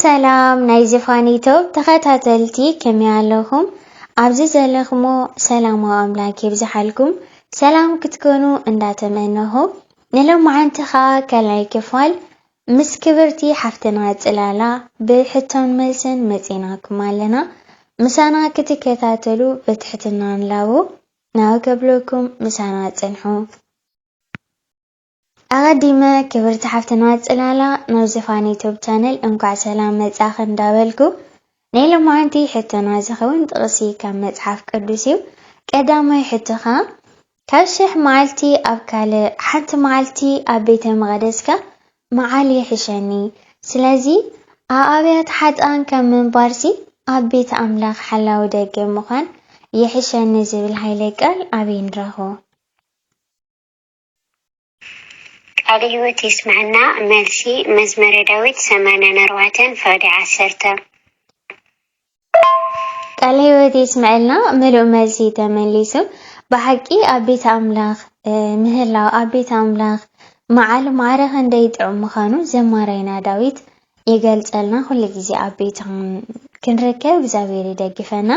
ሰላም ናይ ዝፋኒቶ ተኸታተልቲ ከመይ ኣለኹም? ኣብዚ ዘለኹሞ ሰላማዊ ኣምላክ ይብዛሓልኩም ሰላም ክትኮኑ እንዳተመነኹ ንሎማዓንቲ ኸ ካልኣይ ክፋል ምስ ክብርቲ ሓፍትና ፅላላ ብሕቶን መልስን መፂናኩም ኣለና ምሳና ክትከታተሉ ብትሕትና ንላቦ ናብ ከብለኩም ምሳና ፅንሑ ኣቀዲመ ክብርቲ ሓፍትና ፅላላ ናብ ዝፋኒቶ ቻነል እንኳዕ ሰላም መጻኽ እንዳበልኩ ናይ ሎማዓንቲ ሕቶና ዝኸውን ጥቕሲ ካብ መጽሓፍ ቅዱስ እዩ ቀዳማይ ሕቶኻ ካብ ሽሕ መዓልቲ ኣብ ካልእ ሓንቲ መዓልቲ ኣብ ቤተ መቕደስካ መዓል ይሕሸኒ ስለዚ ኣብ ኣብያተ ሓጥኣን ከም ምንባርሲ ኣብ ቤተ ኣምላኽ ሓላዊ ደገ ምዃን ይሕሸኒ ዝብል ሃይለ ቃል ኣበይ ንረኽቦ? ቃል ሕይወት ይስማዕና መልሲ መዝመረ ዳዊት 84 ፈቅዲ 10 ቃል ሕይወት ይስማዕና ምሉእ መልሲ ተመሊሱ ብሓቂ ኣብ ቤተ ኣምላኽ ምህላው ኣብ ቤተ ኣምላኽ መዓል ማዕረኽ እንደይጥዑም ምዃኑ ዘማራይና ዳዊት ይገልጸልና ኩሉ ግዜ ኣብ ቤት ክንርከብ እግዚአብሔር ይደግፈና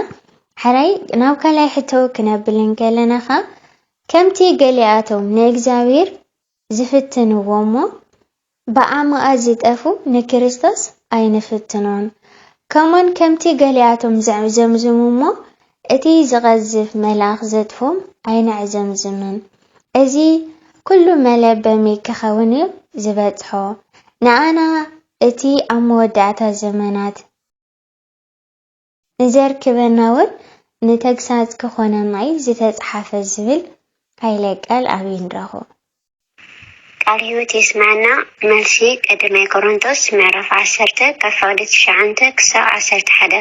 ሓራይ ናብ ካልኣይ ሕቶ ክነብል ከለናኻ ከምቲ ገሊኣቶም ንእግዚአብሔር ዝፍትንዎሞ ብኣማኣ ዝጠፉ ንክርስቶስ ኣይንፍትኖን ከምኡን ከምቲ ገሊኣቶም ዘምዝሙሞ እቲ ዝቐዝፍ መልኣኽ ዘጥፎም ኣይንዕዘምዝምን እዚ ኩሉ መለበሚ ክኸውን እዩ ዝበፅሖ ንኣና እቲ ኣብ መወዳእታ ዘመናት ንዘርክበና እውን ንተግሳጽ ክኾነና እዩ ዝተፅሓፈ ዝብል ሃይለ ቃል ኣበይ ንረኽቦ? ቃል ሕይወት ይስማዕና መልሲ ቀዳማይ ቆሮንቶስ ምዕራፍ 10 ካብ ፈቅዲ 9 ክሳብ 11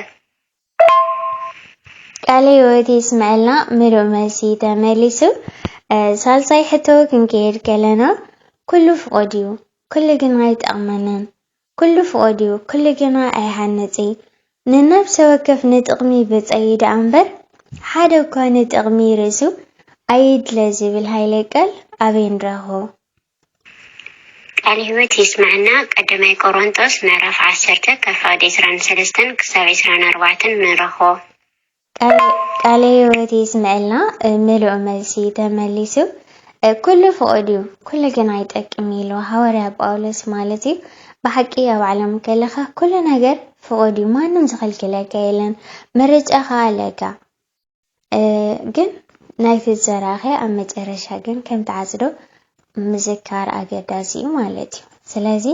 ቃል ሕይወት ይስማዕና ምሉእ መልሲ ተመሊሱ ሳልሳይ ሕቶ ክንከይድ ከለና ኩሉ ፍቆድ እዩ ኩሉ ግና ኣይጠቕመንን ኩሉ ፍቆድ እዩ ኩሉ ግና ኣይሃንፂ ንነብሰ ወከፍ ንጥቕሚ ብፀይዳ እምበር ሓደ እኳ ንጥቕሚ ርእሱ ኣይድለ ዝብል ሃይለ ቃል ኣበይ ንረኽቦ? ቃል ሕይወት ይስማዕና ቀዳማይ ቆሮንቶስ ምዕራፍ 10 ካብ ፈቅዲ 23 ክሳብ 24 ንረኽቦ። ቃል ሕይወት ይስማዕና ምሉእ መልሲ ተመሊሱ ኩሉ ፍቆድ እዩ ኩሉ ግና ኣይጠቅም ኢሉ ሃዋርያ ጳውሎስ ማለት እዩ ብሓቂ ኣብ ዓለም ከለኻ ኩሉ ነገር ፍቆድ እዩ ማንም ዝኸልክለካ የለን ምርጫኻ ኣለካ ግን ናይቲ ዘራኸ ኣብ መጨረሻ ግን ከም ተዓፅዶ ምዝካር ኣገዳሲ እዩ ማለት እዩ ስለዚ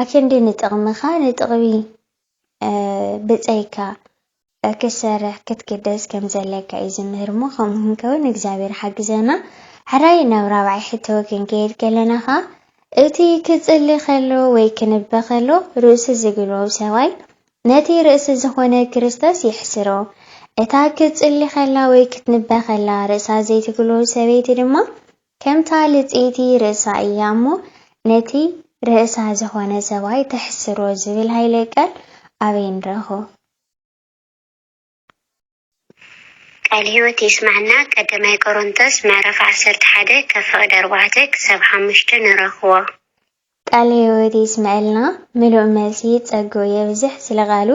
ኣከንዲ ንጥቕምኻ ንጥቕሚ ብፀይካ ክሰርሕ ክትግደስ ከም ዘለካ እዩ ዝምህር ሞ ከምኡ ከውን እግዚኣብሔር ሓግዘና ሕራይ ናብ ራብዓይ ሕቶ ክንከይድ ከለናኻ እቲ ክፅሊ ከሎ ወይ ክንበ ከሎ ርእሲ ዝግልቦ ሰብኣይ ነቲ ርእሲ ዝኾነ ክርስቶስ ይሕስሮ እታ ክፅሊ ከላ ወይ ክትንበ ከላ ርእሳ ዘይትግልቦ ሰበይቲ ድማ ከምታ ልፅይቲ ርእሳ እያ እሞ ነቲ ርእሳ ዝኾነ ሰብኣይ ተሕስሮ ዝብል ሃይለ ቃል ኣበይ ንረኽቦ? ቃል ሕይወት ይስማዕና ቀዳማይ ቆሮንቶስ ምዕራፍ 11 ካብ ፈቅዲ 4 ክሳብ 5 ንረኽቦ። ቃል ሕይወት ይስማዕልና ምሉእ መልሲ ፀጎ የብዝሕ ስለቃሉ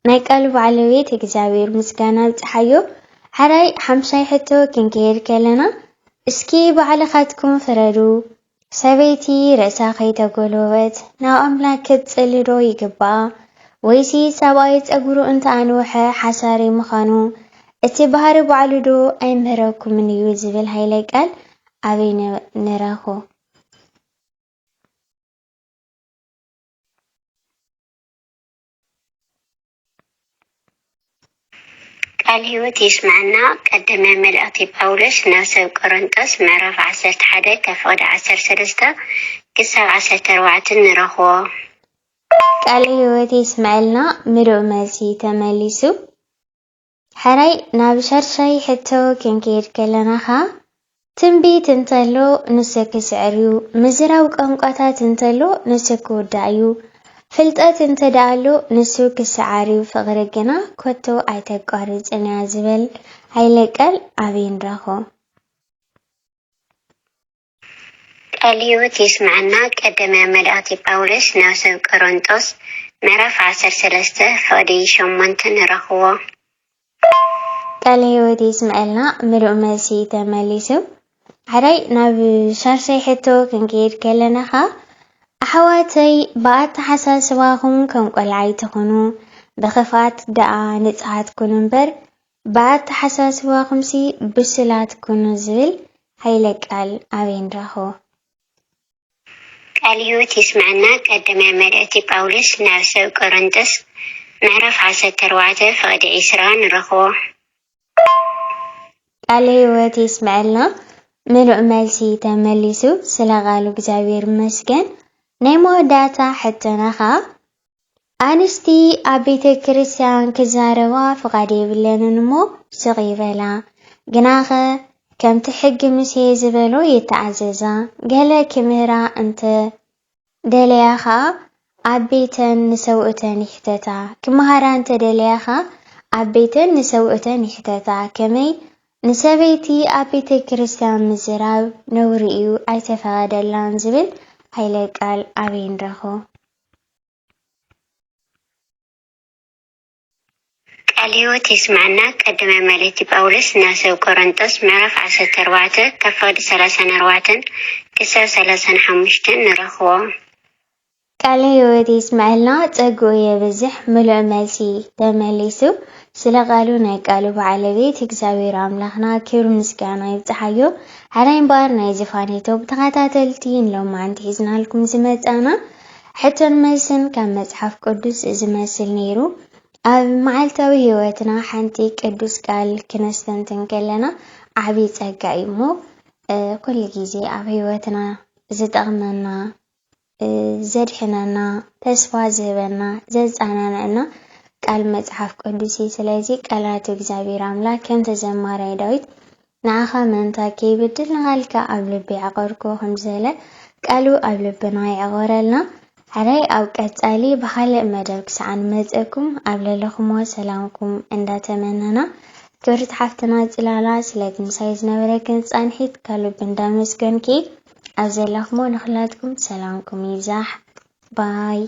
ናይ ቃሉ ባለቤት እግዚአብሔር ምስጋና ዝፀሓዮ ሓራይ ሓምሳይ ሕቶ ክንከይድ ከለና እስኪ ባዕልኻትኩም ፍረዱ ሰበይቲ ርእሳ ከይተጎልበበት ናብ ኣምላክ ክትፅሊ ዶ ይግባኣ ወይሲ ሰብኣይ ፀጉሩ እንተኣንውሐ ሓሳሪ ምዃኑ እቲ ባህሪ ባዕሉ ዶ ኣይምህረኩምን እዩ ዝብል ሃይለ ቃል ኣበይ ንረኽቦ? ቃል ሕይወት ይስማዕና ቀዳማይ መልእኽቲ ጳውሎስ ናብ ሰብ ቆሮንቶስ ምዕራፍ 11 ካብ ፈቅዲ 13 ክሳብ 14 ንረኽቦ። ቃል ሕይወት ይስማዕልና ምሉእ መልሲ ተመሊሱ ሕራይ ናብ ሻርሻይ ሕቶ ክንከይድ ከለናኻ ትንቢት እንተሎ ንሱ ክስዕር እዩ ምዝራብ ቋንቋታት እንተሎ ንሱ ክውዳእ እዩ ፍልጠት እንተዳኣሎ ንሱ ክሰዓር እዩ ፍቕሪ ግና ኮቶ ኣይተቋርፅን እያ ዝብል ሃይለ ቃል ኣበይ ንረኽቦ? ቃል ሕይወት ይስማዕና ቀዳማይ መልእኽቲ ጳውሎስ ናብ ሰብ ቆሮንቶስ ምዕራፍ 13 ፈቅዲ 8 ንረኽቦ። ቃል ህይወት ይስምዐልና ምሉእ መልሲ ተመሊሱ ሓራይ ናብ ሻርሻይ ሕቶ ክንከይድ ከለናኻ ኣሕዋተይ ብኣተሓሳስባኹም ከም ቆልዓ ይትኹኑ ብኽፋት ደኣ ንጹሃት ኩኑ እምበር ብኣተሓሳስባኹምሲ ብስላት ኩኑ ዝብል ሃይለ ቃል ኣበይ ንረኽቦ? ቃል ህይወት ይስምዐና ቀዳማይ መልእክቲ ጳውሎስ ናብ ሰብ ቆሮንቶስ ምዕራፍ 14 ፈቅዲ 20 ንረኽቦ። ቃል ህይወት ይስምዐልና ምሉእ መልሲ ተመሊሱ ስለ ቃሉ እግዚአብሔር ይመስገን። ናይ መወዳእታ ሕቶናኻ ኣንስቲ ኣብ ቤተ ክርስቲያን ክዛረባ ፍቓድ የብለንን እሞ ስቕ ይበላ ግናኸ ከምቲ ሕጊ ሙሴ ዝበሎ የተኣዘዛ ገለ ክምህራ እንተ ደለያኻ ኣብ ቤተን ንሰውእተን ይሕተታ ክመሃራ እንተ ደለያኻ ኣብ ቤተን ንሰውእተን ይሕተታ ከመይ ንሰበይቲ ኣብ ቤተ ክርስቲያን ምዝራብ ነውሪ እዩ ኣይተፈቐደላን ዝብል ሃይለ ቃል ኣበይ ንረኽቦ? ቃል ህይወት ይስምዐና ቀዳማይ መልእክቲ ጳውሎስ ናብ ሰብ ቆሮንቶስ ምዕራፍ 14 ካብ ፈቅዲ 34 ክሳብ 35 ንረኽቦ። ቃል ህይወት ይስምዐልና ፀግኡ የብዝሕ ምሉእ መልሲ ተመሊሱ ስለ ቃሉ ናይ ቃሉ ባለቤት እግዚአብሔር ኣምላኽና ክብሪ ምስጋና ይብፅሓዮ። ሓራይ እምበር ናይ ዝፋኔቶ ብተኸታተልቲ ሎማዓንቲ ሒዝናልኩም ዝመፃና ሕቶን መልስን ካብ መፅሓፍ ቅዱስ ዝመስል ነይሩ። ኣብ መዓልታዊ ህይወትና ሓንቲ ቅዱስ ቃል ክነስተንትን ከለና ዓብይ ፀጋ እዩ እሞ ኩሉ ግዜ ኣብ ህይወትና ዝጠቕመና ዘድሕነና ተስፋ ዝህበና ዘፃናነና ቃል መጽሐፍ ቅዱስ ስለዚ ቃላት እግዚአብሔር ኣምላክ ከም ተዘማራይ ዳዊት ንዓኻ መንታ ከይብድል ንቓልካ ኣብ ልቢ ያዕቆርኮ ከም ዝበለ ቃሉ ኣብ ልብና ያዕቆረልና። ሓራይ ኣብ ቀጻሊ ብኻልእ መደብ ክሳዕ ንመፀኩም ኣብ ለለኹምዎ ሰላምኩም እንዳተመነና ክብርቲ ሓፍትና ፅላላ ስለ ትንሳኤ ዝነበረክን ፃንሒት ከልብ እንዳመስገንኪ ኣብ ዘለኹምዎ ንኹላትኩም ሰላምኩም ይብዛሕ ባይ